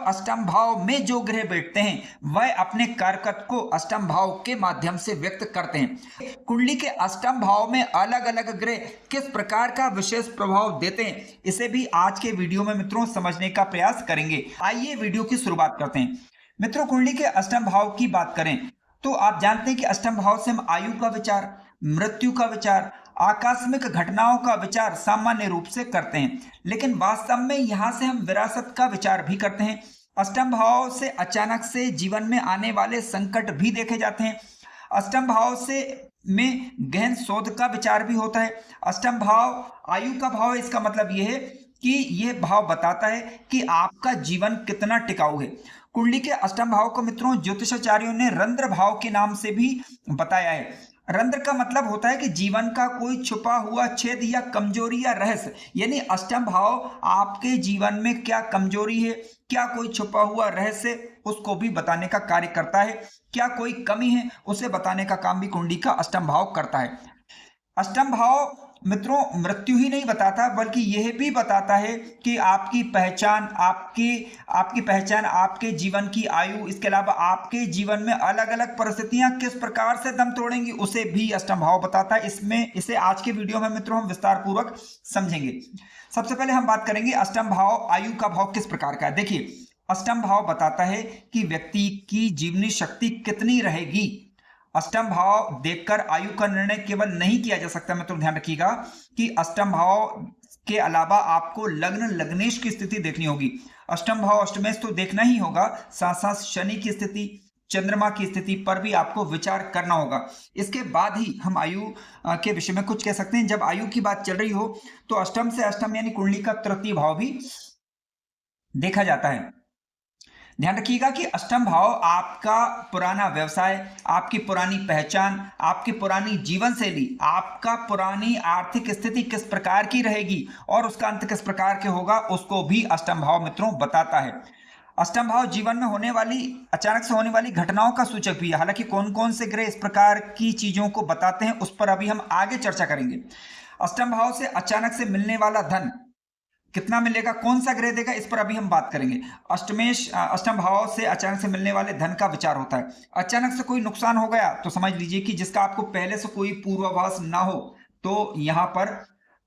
अष्टम भाव में जो ग्रह बैठते हैं वह अपने कारकत को अष्टम भाव के माध्यम से व्यक्त करते हैं। कुंडली के अष्टम भाव में अलग अलग ग्रह किस प्रकार का विशेष प्रभाव देते हैं, इसे भी आज के वीडियो में मित्रों समझने का प्रयास करेंगे। आइए वीडियो की शुरुआत करते हैं। मित्रों, कुंडली के अष्टम भाव की बात करें तो आप जानते हैं कि अष्टम भाव से हम आयु का विचार, मृत्यु का विचार, आकस्मिक घटनाओं का विचार सामान्य रूप से करते हैं, लेकिन वास्तव में यहां से हम विरासत का विचार भी करते हैं। अष्टम भाव से अचानक से जीवन में आने वाले संकट भी देखे जाते हैं। अष्टम भाव से में गहन शोध का विचार भी होता है। अष्टम भाव आयु का भाव है, इसका मतलब यह है कि यह भाव बताता है कि आपका जीवन कितना टिकाऊ है। कुंडली के अष्टम भाव को मित्रों ज्योतिषाचार्यों ने रंध्र भाव के नाम से भी बताया है। रंध्र का मतलब होता है कि जीवन का कोई छुपा हुआ छेद या कमजोरी या रहस्य, यानी अष्टम भाव आपके जीवन में क्या कमजोरी है, क्या कोई छुपा हुआ रहस्य, उसको भी बताने का कार्य करता है। क्या कोई कमी है, उसे बताने का काम भी कुंडली का अष्टम भाव करता है। अष्टम भाव मित्रों मृत्यु ही नहीं बताता, बल्कि यह भी बताता है कि आपकी पहचान, आपकी पहचान, आपके जीवन की आयु, इसके अलावा आपके जीवन में अलग अलग परिस्थितियां किस प्रकार से दम तोड़ेंगी, उसे भी अष्टम भाव बताता है। इसे आज के वीडियो में मित्रों हम विस्तार पूर्वक समझेंगे। सबसे पहले हम बात करेंगे अष्टम भाव आयु का भाव किस प्रकार का है। देखिए, अष्टम भाव बताता है कि व्यक्ति की जीवनी शक्ति कितनी रहेगी। अष्टम भाव देखकर आयु का निर्णय केवल नहीं किया जा सकता। मित्रों ध्यान रखिएगा कि अष्टम भाव के अलावा आपको लग्न लग्नेश की स्थिति देखनी होगी। अष्टम भाव अष्टमेश तो देखना ही होगा, साथ साथ शनि की स्थिति, चंद्रमा की स्थिति पर भी आपको विचार करना होगा। इसके बाद ही हम आयु के विषय में कुछ कह सकते हैं। जब आयु की बात चल रही हो तो अष्टम से अष्टम यानी कुंडली का तृतीय भाव भी देखा जाता है। ध्यान रखिएगा कि अष्टम भाव आपका पुराना व्यवसाय, आपकी पुरानी पहचान, आपकी पुरानी जीवन शैली, आपका पुरानी आर्थिक स्थिति किस प्रकार की रहेगी और उसका अंत किस प्रकार के होगा, उसको भी अष्टम भाव मित्रों बताता है। अष्टम भाव जीवन में होने वाली, अचानक से होने वाली घटनाओं का सूचक भी है। हालांकि कौन कौन से ग्रह इस प्रकार की चीजों को बताते हैं उस पर अभी हम आगे चर्चा करेंगे। अष्टम भाव से अचानक से मिलने वाला धन कितना मिलेगा, कौन सा ग्रह देगा, इस पर अभी हम बात करेंगे। अष्टम भाव से अचानक से मिलने वाले धन का विचार होता है। अचानक से कोई नुकसान हो गया तो समझ लीजिए कि जिसका आपको पहले से कोई पूर्वाभास ना हो, तो यहां पर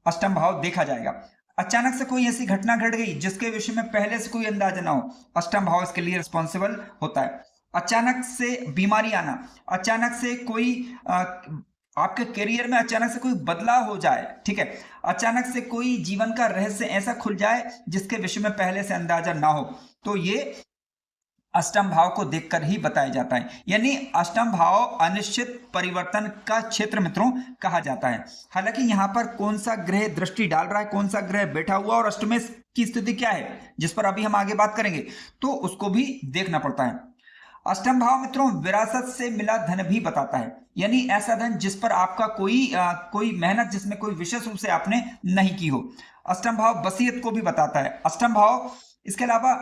अष्टम भाव देखा जाएगा। अचानक से कोई ऐसी घटना घट गई जिसके विषय में पहले से कोई अंदाजा ना हो, अष्टम भाव इसके लिए रिस्पॉन्सिबल होता है। अचानक से बीमारी आना, अचानक से कोई आपके करियर में अचानक से कोई बदलाव हो जाए, ठीक है, अचानक से कोई जीवन का रहस्य ऐसा खुल जाए जिसके विषय में पहले से अंदाजा ना हो, तो ये अष्टम भाव को देखकर ही बताया जाता है। यानी अष्टम भाव अनिश्चित परिवर्तन का क्षेत्र मित्रों कहा जाता है। हालांकि यहां पर कौन सा ग्रह दृष्टि डाल रहा है, कौन सा ग्रह बैठा हुआ और अष्टमेश की स्थिति क्या है, जिस पर अभी हम आगे बात करेंगे, तो उसको भी देखना पड़ता है। अष्टम भाव मित्रों विरासत से मिला धन भी बताता है, यानी ऐसा धन जिस पर आपका कोई मेहनत, जिसमें कोई विशेष रूप से आपने नहीं की हो। अष्टम भाव वसीयत को भी बताता है। अष्टम भाव इसके अलावा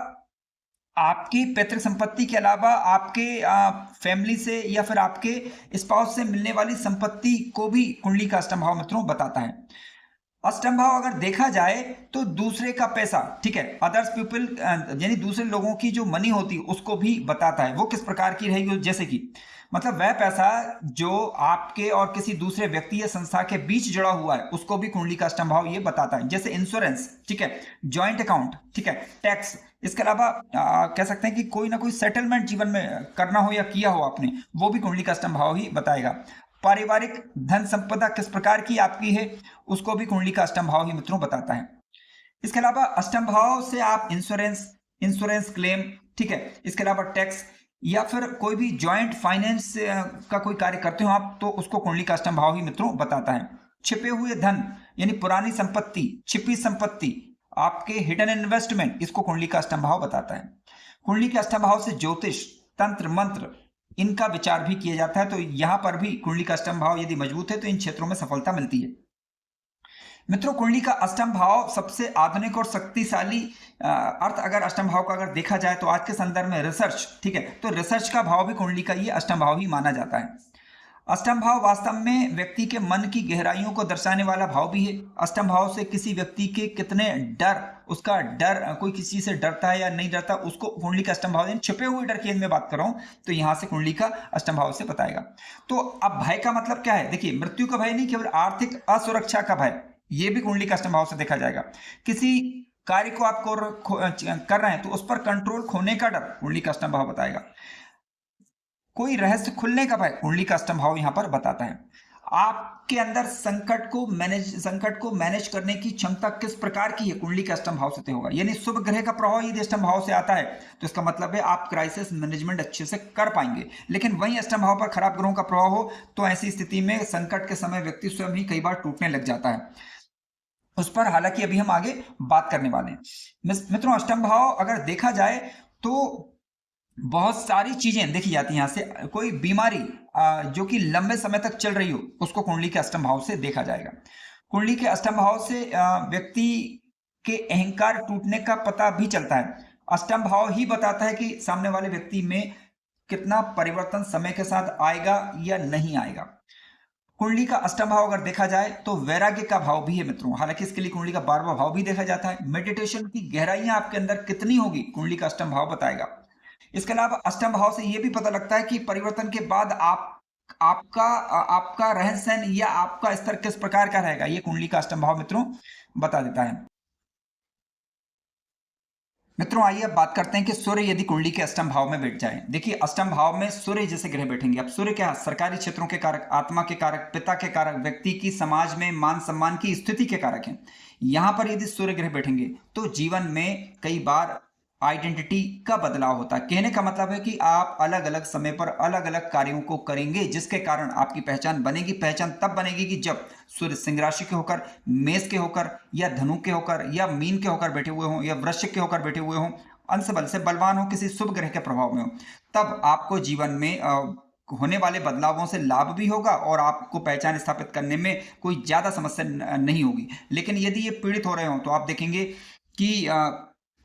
आपकी पैतृक संपत्ति के अलावा आपके फैमिली से या फिर आपके स्पाउस से मिलने वाली संपत्ति को भी कुंडली का अष्टम भाव मित्रों बताता है। अष्टम भाव अगर देखा जाए तो दूसरे का पैसा, ठीक है, अदर्स पीपल यानी दूसरे लोगों की जो मनी होती है उसको भी बताता है। वो किस प्रकार की रहेगी, जैसे कि मतलब वह पैसा जो आपके और किसी दूसरे व्यक्ति या संस्था के बीच जुड़ा हुआ है उसको भी कुंडली का अष्टम भाव ये बताता है। जैसे इंश्योरेंस, ठीक है, जॉइंट अकाउंट, ठीक है, टैक्स, इसके अलावा कह सकते हैं कि कोई ना कोई सेटलमेंट जीवन में करना हो या किया हो आपने, वो भी कुंडली का अष्टम भाव ही बताएगा। पारिवारिक धन संपदा किस प्रकार की आपकी है, उसको भी कुंडली का अष्टम भाव ही मित्रों बताता है। इसके अलावा अष्टम भाव से आप इंश्योरेंस क्लेम, ठीक है, इसके अलावा टैक्स या फिर कोई भी जॉइंट फाइनेंस का कोई कार्य करते हो आप, तो उसको कुंडली का अष्टम भाव ही मित्रों बताता है। छिपे हुए धन यानी पुरानी संपत्ति, छिपी संपत्ति, आपके हिडन इन्वेस्टमेंट, इसको कुंडली का अष्टम भाव बताता है। कुंडली के अष्टम भाव से ज्योतिष, तंत्र, मंत्र, इनका विचार भी किया जाता है। तो यहां पर भी कुंडली का अष्टम भाव यदि मजबूत है तो इन क्षेत्रों में सफलता मिलती है। मित्रों, कुंडली का अष्टम भाव सबसे आधुनिक और शक्तिशाली अर्थ अगर अष्टम भाव का अगर देखा जाए तो आज के संदर्भ में रिसर्च, ठीक है, तो रिसर्च का भाव भी कुंडली का ये अष्टम भाव ही माना जाता है। अष्टम भाव वास्तव में व्यक्ति के मन की गहराइयों को दर्शाने वाला भाव भी है। अष्टम भाव से किसी व्यक्ति के कितने डर, उसका डर, कोई किसी से डरता है या नहीं डरता, उसको कुंडली का अष्टम भाव, छिपे हुए डर की मैं बात कर रहा हूं, तो यहां से कुंडली का अष्टम भाव से बताएगा। तो अब भय का मतलब क्या है? देखिए, मृत्यु का भय नहीं, केवल आर्थिक असुरक्षा का भय, यह भी कुंडली का अष्टम भाव से देखा जाएगा। किसी कार्य को आप कर रहे हैं तो उस पर कंट्रोल खोने का डर, कुंडली का अष्टम भाव बताएगा। कोई रहस्य खुलने का भय, कुंडली का अष्टम भाव यहां पर बताता है। आपके अंदर संकट को मैनेज करने की क्षमता किस प्रकार की है, कुंडली के अष्टम भाव से तय होगा। यानी शुभ ग्रह का प्रभाव यदि अष्टम भाव से आता है तो इसका मतलब है आप क्राइसिस मैनेजमेंट अच्छे से कर पाएंगे। लेकिन वहीं अष्टम भाव पर खराब ग्रहों का प्रभाव हो तो ऐसी स्थिति में संकट के समय व्यक्ति स्वयं ही कई बार टूटने लग जाता है। उस पर हालांकि अभी हम आगे बात करने वाले हैं। मित्रों, अष्टम भाव अगर देखा जाए तो बहुत सारी चीजें देखी जाती हैं। यहां से कोई बीमारी जो कि लंबे समय तक चल रही हो उसको कुंडली के अष्टम भाव से देखा जाएगा। कुंडली के अष्टम भाव से व्यक्ति के अहंकार टूटने का पता भी चलता है। अष्टम भाव ही बताता है कि सामने वाले व्यक्ति में कितना परिवर्तन समय के साथ आएगा या नहीं आएगा। कुंडली का अष्टम भाव अगर देखा जाए तो वैराग्य का भाव भी है मित्रों, हालांकि इसके लिए कुंडली का 12वां भाव भी देखा जाता है। मेडिटेशन की गहराइयां आपके अंदर कितनी होगी, कुंडली का अष्टम भाव बताएगा। इसके अलावा अष्टम भाव से यह भी पता लगता है कि परिवर्तन के बाद आपका रहन सहन या आपका स्तर किस प्रकार का रहेगा, यह कुंडली का अष्टम भाव मित्रों बता देता है। मित्रों, आइए अब बात करते हैं कि सूर्य यदि कुंडली के अष्टम भाव में बैठ जाए। देखिए, अष्टम भाव में सूर्य जैसे ग्रह बैठेंगे। अब सूर्य क्या, सरकारी क्षेत्रों के कारक, आत्मा के कारक, पिता के कारक, व्यक्ति की समाज में मान सम्मान की स्थिति के कारक हैं। यहां पर यदि सूर्य ग्रह बैठेंगे तो जीवन में कई बार आइडेंटिटी का बदलाव होता है। कहने का मतलब है कि आप अलग अलग समय पर अलग अलग कार्यों को करेंगे जिसके कारण आपकी पहचान बनेगी। पहचान तब बनेगी कि जब सूर्य सिंह राशि के होकर, मेष के होकर या धनु के होकर या मीन के होकर बैठे हुए हों या वृश्चिक के होकर बैठे हुए हों, अंश बल से बलवान हो, किसी शुभ ग्रह के प्रभाव में हो, तब आपको जीवन में होने वाले बदलावों से लाभ भी होगा और आपको पहचान स्थापित करने में कोई ज्यादा समस्या नहीं होगी। लेकिन यदि ये पीड़ित हो रहे हो तो आप देखेंगे कि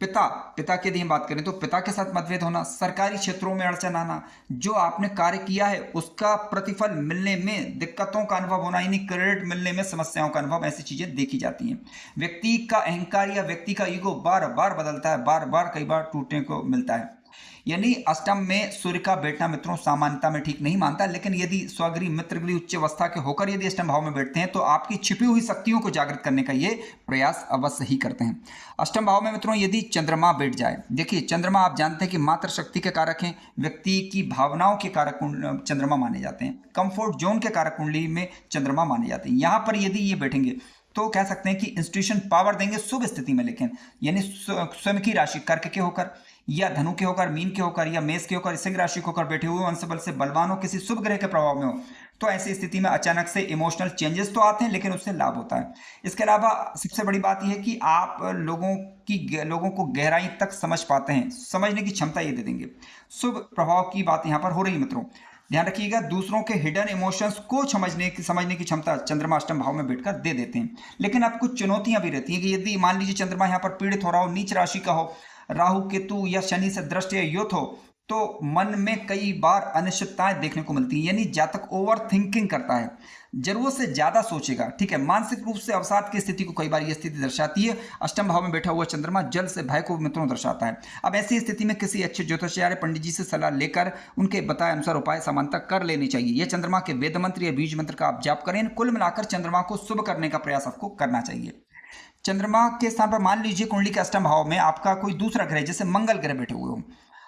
पिता की यदि हम बात करें तो पिता के साथ मतभेद होना, सरकारी क्षेत्रों में अड़चन आना, जो आपने कार्य किया है उसका प्रतिफल मिलने में दिक्कतों का अनुभव होना, यानी क्रेडिट मिलने में समस्याओं का अनुभव, ऐसी चीजें देखी जाती हैं। व्यक्ति का अहंकार या व्यक्ति का ईगो बार बार बदलता है, बार बार कई बार टूटने को मिलता है। यानी अष्टम में सूर्य का बैठना मित्रों सामान्यता में ठीक नहीं मानता, लेकिन यदि स्वगृह मित्रगृह उच्च अवस्था के होकर यदि अष्टम भाव में बैठते हैं तो आपकी छिपी हुई शक्तियों को जागृत करने का ये प्रयास अवश्य ही करते हैं। अष्टम भाव में मित्रों यदि चंद्रमा बैठ जाए, देखिए चंद्रमा आप जानते हैं कि मात्र शक्ति के कारक हैं, व्यक्ति की भावनाओं के कारक चंद्रमा माने जाते हैं, कंफर्ट जोन के कारक कुंडली में चंद्रमा माने जाते हैं। यहां पर यदि ये बैठेंगे तो कह सकते हैं कि इंस्टीट्यूशन पावर देंगे शुभ स्थिति में, लेकिन यानी स्वयं की राशि कर्क के होकर या धनु के होकर, मीन के होकर या मेष के होकर, सिंह राशि के होकर बैठे हुए अंश बल से बलवान हो, किसी शुभ ग्रह के प्रभाव में हो, तो ऐसी स्थिति में अचानक से इमोशनल चेंजेस तो आते हैं लेकिन उससे लाभ होता है। इसके अलावा सबसे बड़ी बात यह है कि आप लोगों को गहराई तक समझ पाते हैं, समझने की क्षमता ये दे देंगे। शुभ प्रभाव की बात यहाँ पर हो रही है मित्रों, ध्यान रखिएगा। दूसरों के हिडन इमोशंस को समझने की क्षमता चंद्रमा अष्टम भाव में बैठकर दे देते हैं। लेकिन अब कुछ चुनौतियां भी रहती हैं कि यदि मान लीजिए चंद्रमा यहाँ पर पीड़ित हो रहा हो, नीच राशि का हो, राहु केतु या शनि से दृष्टि या युत हो, तो मन में कई बार अनिश्चितताएं देखने को मिलती है। यानी जातक ओवर थिंकिंग करता है, जरूरत से ज्यादा सोचेगा, ठीक है। मानसिक रूप से अवसाद की स्थिति को कई बार यह स्थिति दर्शाती है। अष्टम भाव में बैठा हुआ चंद्रमा जल से भय को मित्रों दर्शाता है। अब ऐसी स्थिति में किसी अच्छे ज्योतिषाचार्य पंडित जी से सलाह लेकर उनके बताए अनुसार उपाय सामान्यतः कर लेने चाहिए। यह चंद्रमा के वेद मंत्र या बीज मंत्र का आप जाप करें। कुल मिलाकर चंद्रमा को शुभ करने का प्रयास आपको करना चाहिए। चंद्रमा के स्थान पर मान लीजिए कुंडली के अष्टम भाव में आपका कोई दूसरा ग्रह जैसे मंगल ग्रह बैठे हुए हो।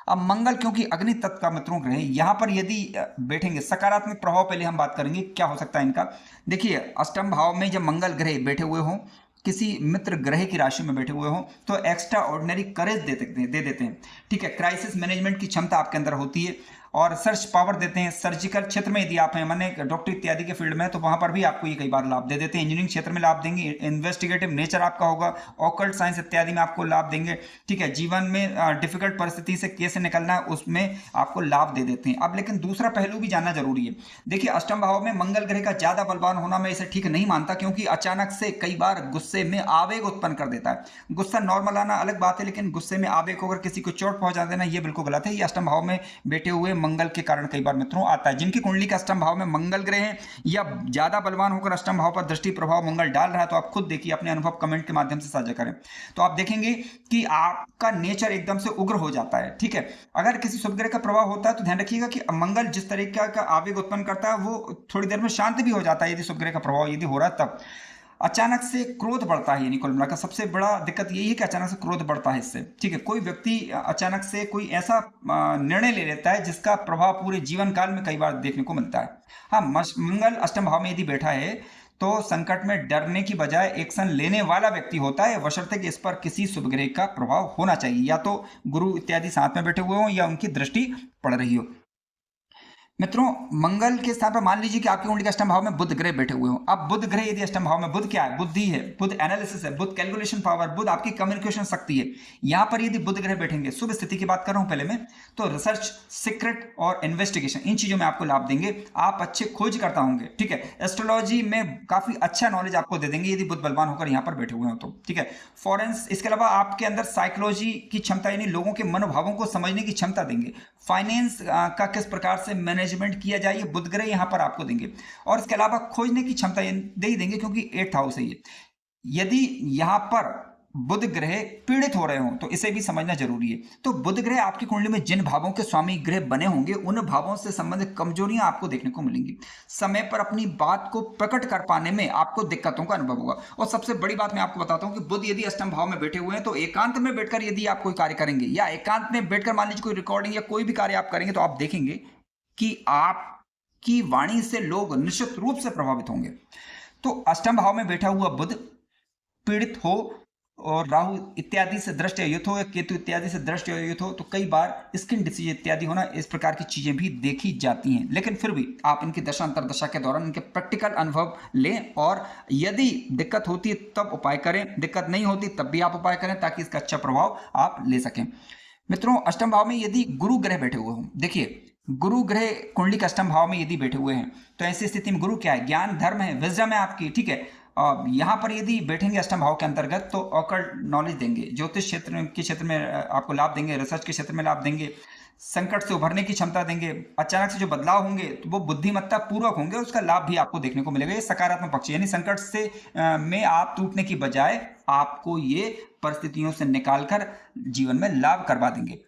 अब मंगल क्योंकि अग्नि तत्व का मित्रों ग्रह यहां पर यदि बैठेंगे, सकारात्मक प्रभाव पहले हम बात करेंगे क्या हो सकता है इनका। देखिए अष्टम भाव में जब मंगल ग्रह बैठे हुए हों, किसी मित्र ग्रह की राशि में बैठे हुए हों, तो एक्स्ट्रा ऑर्डिनरी करेज दे देते हैं, ठीक है। क्राइसिस मैनेजमेंट की क्षमता आपके अंदर होती है और सर्च पावर देते हैं। सर्जिकल क्षेत्र में यदि आप हैं, माने डॉक्टर इत्यादि के फील्ड में, तो वहां पर भी आपको ये कई बार लाभ दे देते हैं। इंजीनियरिंग क्षेत्र में लाभ देंगे, इन्वेस्टिगेटिव नेचर आपका होगा, ऑकल्ट साइंस इत्यादि में आपको लाभ देंगे, ठीक है। जीवन में डिफिकल्ट परिस्थिति से कैसे निकलना है उसमें आपको लाभ दे देते हैं। अब लेकिन दूसरा पहलू भी जानना जरूरी है। देखिए अष्टम भाव में मंगल ग्रह का ज्यादा बलवान होना मैं इसे ठीक नहीं मानता, क्योंकि अचानक से कई बार गुस्से में आवेग उत्पन्न कर देता है। गुस्सा नॉर्मल आना अलग बात है, लेकिन गुस्से में आवेग होकर किसी को चोट पहुंचा देना यह बिल्कुल गलत है। ये अष्टम भाव में बैठे हुए मंगल के कारण कई बार मित्रों आता है। जिनकी कुंडली का अष्टम भाव में मंगल ग्रह है या ज्यादा बलवान होकर अष्टम भाव पर दृष्टि प्रभाव मंगल डाल रहा है, तो आप खुद देखिए, अपने अनुभव कमेंट के माध्यम से साझा करें, तो आप देखेंगे कि आपका नेचर एकदम से उग्र हो जाता है। ठीक है, अगर किसी शुभ ग्रह का प्रभाव होता है तो ध्यान रखिएगा कि मंगल जिस तरीके का आवेग उत्पन्न करता है वो थोड़ी देर में शांत भी हो जाता है, यदि शुभ ग्रह का प्रभाव यदि हो रहा है तब। अचानक से क्रोध बढ़ता है, यानी कुल मिलाकर सबसे बड़ा दिक्कत यही है कि अचानक से क्रोध बढ़ता है इससे। ठीक है, कोई व्यक्ति अचानक से कोई ऐसा निर्णय ले लेता है जिसका प्रभाव पूरे जीवन काल में कई बार देखने को मिलता है। हाँ, मंगल अष्टम भाव में यदि बैठा है तो संकट में डरने की बजाय एक्शन लेने वाला व्यक्ति होता है, बशर्ते कि इस पर किसी शुभ ग्रह का प्रभाव होना चाहिए, या तो गुरु इत्यादि साथ में बैठे हुए हों या उनकी दृष्टि पड़ रही हो। मित्रों, मंगल के स्थान पर मान लीजिए कि आपकी कुंडली के अष्टम भाव में बुध ग्रह बैठे हुए हो। अब बुध ग्रह यदि अष्टम भाव में, बुध क्या है? बुद्धि है, बुध एनालिसिस है, बुध कैलकुलेशन पावर, बुध आपकी कम्युनिकेशन शक्ति है। यहां पर यदि बुध ग्रह बैठेंगे, शुभ स्थिति की बात कर रहा हूं पहले मैं, तो रिसर्च, सीक्रेट और इन्वेस्टिगेशन, इन चीजों में आपको लाभ देंगे। आप अच्छे खोज करता होंगे। ठीक है, एस्ट्रोलॉजी में काफी अच्छा नॉलेज आपको दे देंगे यदि बुध बलवान होकर यहां पर बैठे हुए हो तो। ठीक है, फॉरेंस, इसके अलावा आपके अंदर साइकोलॉजी की क्षमता, यानी लोगों के मनोभावों को समझने की क्षमता देंगे। फाइनेंस का किस प्रकार से मैनेजमेंट किया जाए, बुध ग्रह यहां पर आपको देंगे। और इसके अलावा खोजने की क्षमता दे ही देंगे, क्योंकि 8th हाउस है ये। यदि यहां पर बुध ग्रह पीड़ित हो रहे हो तो इसे भी समझना जरूरी है। तो बुध ग्रह आपकी कुंडली में जिन भावों के स्वामी ग्रह बने होंगे, उन भावों से संबंधित कमजोरियां आपको देखने को मिलेंगी। समय पर अपनी बात को प्रकट कर पाने में आपको दिक्कतों का अनुभव होगा। और सबसे बड़ी बात मैं आपको बताता हूं कि बुध यदि अष्टम भाव में बैठे हुए हैं तो एकांत में बैठकर यदि आप कोई कार्य करेंगे, या एकांत में बैठकर मान लीजिए कोई रिकॉर्डिंग या कोई भी कार्य आप करेंगे, तो आप देखेंगे कि आपकी वाणी से लोग निश्चित रूप से प्रभावित होंगे। तो अष्टम भाव में बैठा हुआ बुध पीड़ित हो और राहु इत्यादि से दृष्टि अयुत हो या केतु इत्यादि से दृष्टि अयुत हो, तो कई बार स्किन डिसीज इत्यादि होना, इस प्रकार की चीजें भी देखी जाती हैं। लेकिन फिर भी आप इनकी दशा अंतरदशा के दौरान इनके प्रैक्टिकल अनुभव लें, और यदि दिक्कत होती है तब उपाय करें, दिक्कत नहीं होती तब भी आप उपाय करें, ताकि इसका अच्छा प्रभाव आप ले सकें। मित्रों, अष्टम भाव में यदि गुरु ग्रह बैठे हुए हों, देखिए गुरु ग्रह कुंडली के अष्टम भाव में यदि बैठे हुए हैं तो ऐसी स्थिति में गुरु क्या है? ज्ञान, धर्म है, विजडम है आपकी। ठीक है, यहां पर यदि बैठेंगे अष्टम भाव के अंतर्गत तो ऑकल्ट नॉलेज देंगे, ज्योतिष क्षेत्र में आपको लाभ देंगे, रिसर्च के क्षेत्र में लाभ देंगे, संकट से उभरने की क्षमता देंगे। अचानक से जो बदलाव होंगे तो वो बुद्धिमत्ता पूर्वक होंगे, उसका लाभ भी आपको देखने को मिलेगा। ये सकारात्मक पक्ष, यानी संकट से में आप टूटने की बजाय आपको ये परिस्थितियों से निकालकर जीवन में लाभ करवा देंगे।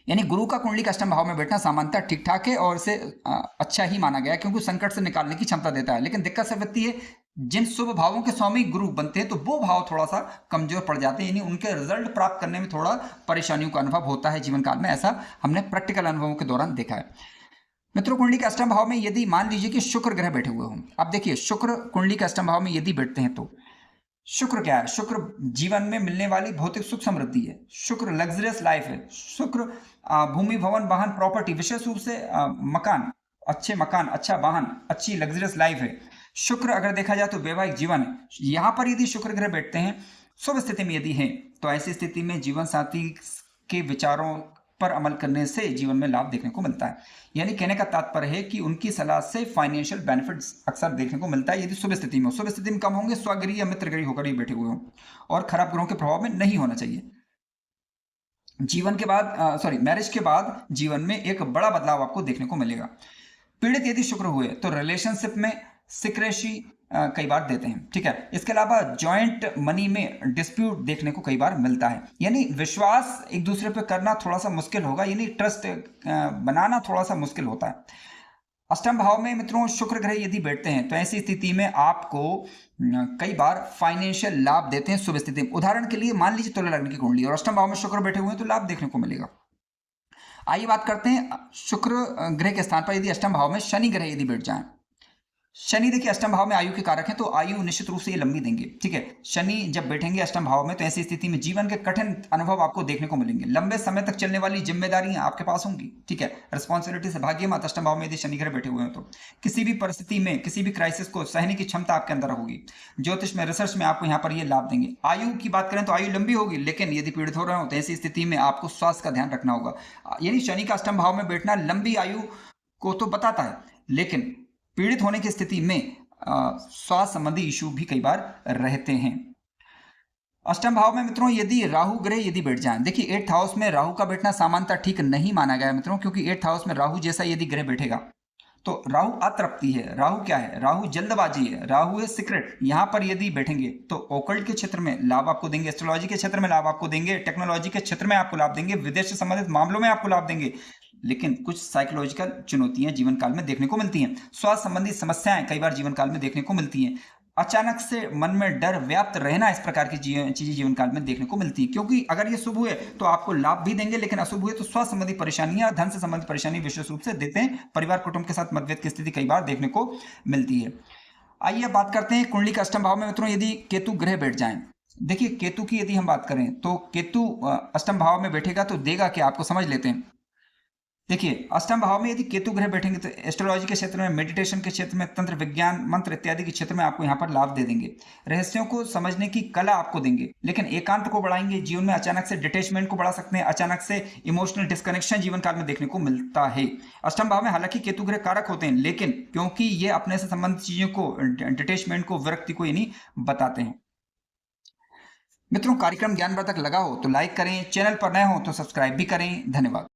यानी गुरु का कुंडली का अष्टम भाव में बैठना सामान्यतः ठीक ठाक है और इसे अच्छा ही माना गया है, क्योंकि संकट से निकालने की क्षमता देता है। लेकिन दिक्कत सिर्फ इतनी है, जिन शुभ भावों के स्वामी गुरु बनते हैं तो वो भाव थोड़ा सा कमजोर पड़ जाते हैं, यानी उनके रिजल्ट प्राप्त करने में थोड़ा परेशानियों का अनुभव होता है जीवन काल में। ऐसा हमने प्रैक्टिकल अनुभवों के दौरान देखा है। मित्रों, कुंडली के अष्टम भाव में यदि मान लीजिए कि शुक्र ग्रह बैठे हुए हों, अब देखिए शुक्र कुंडली के अष्टम भाव में यदि बैठते हैं तो शुक्र क्या है? शुक्र जीवन में मिलने वाली भौतिक सुख समृद्धि है। शुक्र लग्जरियस लाइफ है। शुक्र भूमि, भवन, वाहन, प्रॉपर्टी, विशेष रूप से मकान, अच्छे मकान, अच्छा वाहन, अच्छी लग्जरियस लाइफ है। शुक्र अगर देखा जाए तो वैवाहिक जीवन है। यहां पर यदि शुक्र ग्रह बैठते हैं शुभ स्थिति में यदि है, तो ऐसी स्थिति में जीवन साथी के विचारों पर अमल करने से जीवन में लाभ देखने को मिलता है। यानी कहने का तात्पर्य है कि उनकी सलाह से फाइनेंशियल बेनिफिट्स अक्सर देखने को मिलता है, यदि शुभ स्थिति में। शुभ स्थिति में कम होंगे, स्वगृही या मित्रगृही होकर ही बैठे हुए हों, और खराब ग्रहों के प्रभाव में नहीं होना चाहिए। जीवन के बाद मैरिज के बाद जीवन में एक बड़ा बदलाव आपको देखने को मिलेगा। पीड़ित यदि शुक्र हुए तो रिलेशनशिप में सिक्रेसी कई बार देते हैं। ठीक है, इसके अलावा जॉइंट मनी में डिस्प्यूट देखने को कई बार मिलता है, यानी विश्वास एक दूसरे पे करना थोड़ा सा मुश्किल होगा, यानी ट्रस्ट बनाना थोड़ा सा मुश्किल होता है। अष्टम भाव में मित्रों शुक्र ग्रह यदि बैठते हैं तो ऐसी स्थिति में आपको कई बार फाइनेंशियल लाभ देते हैं शुभ स्थिति में। उदाहरण के लिए मान लीजिए तुला लग्न की कुंडली और अष्टम भाव में शुक्र बैठे हुए हैं तो लाभ देखने को मिलेगा। आइए बात करते हैं शुक्र ग्रह के स्थान पर यदि अष्टम भाव में शनि ग्रह यदि बैठ जाए। शनि देखिए अष्टम भाव में आयु के कारक हैं, तो आयु निश्चित रूप से ये लंबी देंगे। ठीक है, शनि जब बैठेंगे अष्टम भाव में तो ऐसी स्थिति में जीवन के कठिन अनुभव आपको देखने को मिलेंगे। लंबे समय तक चलने वाली जिम्मेदारियां आपके पास होंगी। ठीक है, रिस्पॉन्सिबिलिटी से भागिए मत। अष्टम भाव में यदि शनि ग्रह बैठे हुए हैं तो किसी भी परिस्थिति में, किसी भी क्राइसिस को सहने की क्षमता आपके अंदर होगी। ज्योतिष में, रिसर्च में आपको यहाँ पर ये लाभ देंगे। आयु की बात करें तो आयु लंबी होगी, लेकिन यदि पीड़ित हो रहे हो तो ऐसी स्थिति में आपको स्वास्थ्य का ध्यान रखना होगा। यानी शनि का अष्टम भाव में बैठना लंबी आयु को तो बताता है, लेकिन पीड़ित होने की स्थिति में स्वास्थ्य संबंधी इशू भी कई बार रहते हैं। अष्टम भाव में मित्रों यदि राहु ग्रह यदि बैठ जाए, देखिए 8th हाउस में राहु का बैठना सामान्यतः ठीक नहीं माना गया है मित्रों, क्योंकि 8th हाउस में राहु जैसा यदि ग्रह बैठेगा तो राहु अतृप्ति है। राहु क्या है? राहु जल्दबाजी है, राहु है सीक्रेट। यहां पर यदि बैठेंगे तो ओकल्ट के क्षेत्र में लाभ आपको देंगे, एस्ट्रोलॉजी के क्षेत्र में लाभ आपको देंगे, टेक्नोलॉजी के क्षेत्र में आपको लाभ देंगे, विदेश से संबंधित मामलों में आपको लाभ देंगे। लेकिन कुछ साइकोलॉजिकल चुनौतियां जीवन काल में देखने को मिलती हैं, स्वास्थ्य संबंधी समस्याएं कई बार जीवन काल में देखने को मिलती हैं, अचानक से मन में डर व्याप्त रहना, इस प्रकार की चीजें जीवन काल में देखने को मिलती है। क्योंकि अगर ये शुभ हुए तो आपको लाभ भी देंगे, लेकिन अशुभ हुए तो स्वास्थ्य संबंधी परेशानियां, धन से संबंधित परेशानी विशेष रूप से देते हैं। परिवार कुटुंब के साथ मतभेद की स्थिति कई बार देखने को मिलती है। आइए बात करते हैं कुंडली के अष्टम भाव में मित्रों यदि केतु ग्रह बैठ जाए। देखिए केतु की यदि हम बात करें तो केतु अष्टम भाव में बैठेगा तो देगा क्या, आपको समझ लेते हैं। देखिए अष्टम भाव में यदि केतु ग्रह बैठेंगे तो एस्ट्रोलॉजी के क्षेत्र में, मेडिटेशन के क्षेत्र में, तंत्र विज्ञान, मंत्र इत्यादि के क्षेत्र में आपको यहाँ पर लाभ दे देंगे। रहस्यों को समझने की कला आपको देंगे, लेकिन एकांत को बढ़ाएंगे। जीवन में अचानक से डिटैचमेंट को बढ़ा सकते हैं, अचानक से इमोशनल डिस्कनेक्शन जीवन काल में देखने को मिलता है। अष्टम भाव में हालांकि केतु ग्रह कारक होते हैं, लेकिन क्योंकि ये अपने से संबंधित चीजों को, डिटैचमेंट को, विरक्ति को यानी बताते हैं। मित्रों कार्यक्रम ज्ञानवर्धक लगा हो तो लाइक करें, चैनल पर नए हो तो सब्सक्राइब भी करें। धन्यवाद।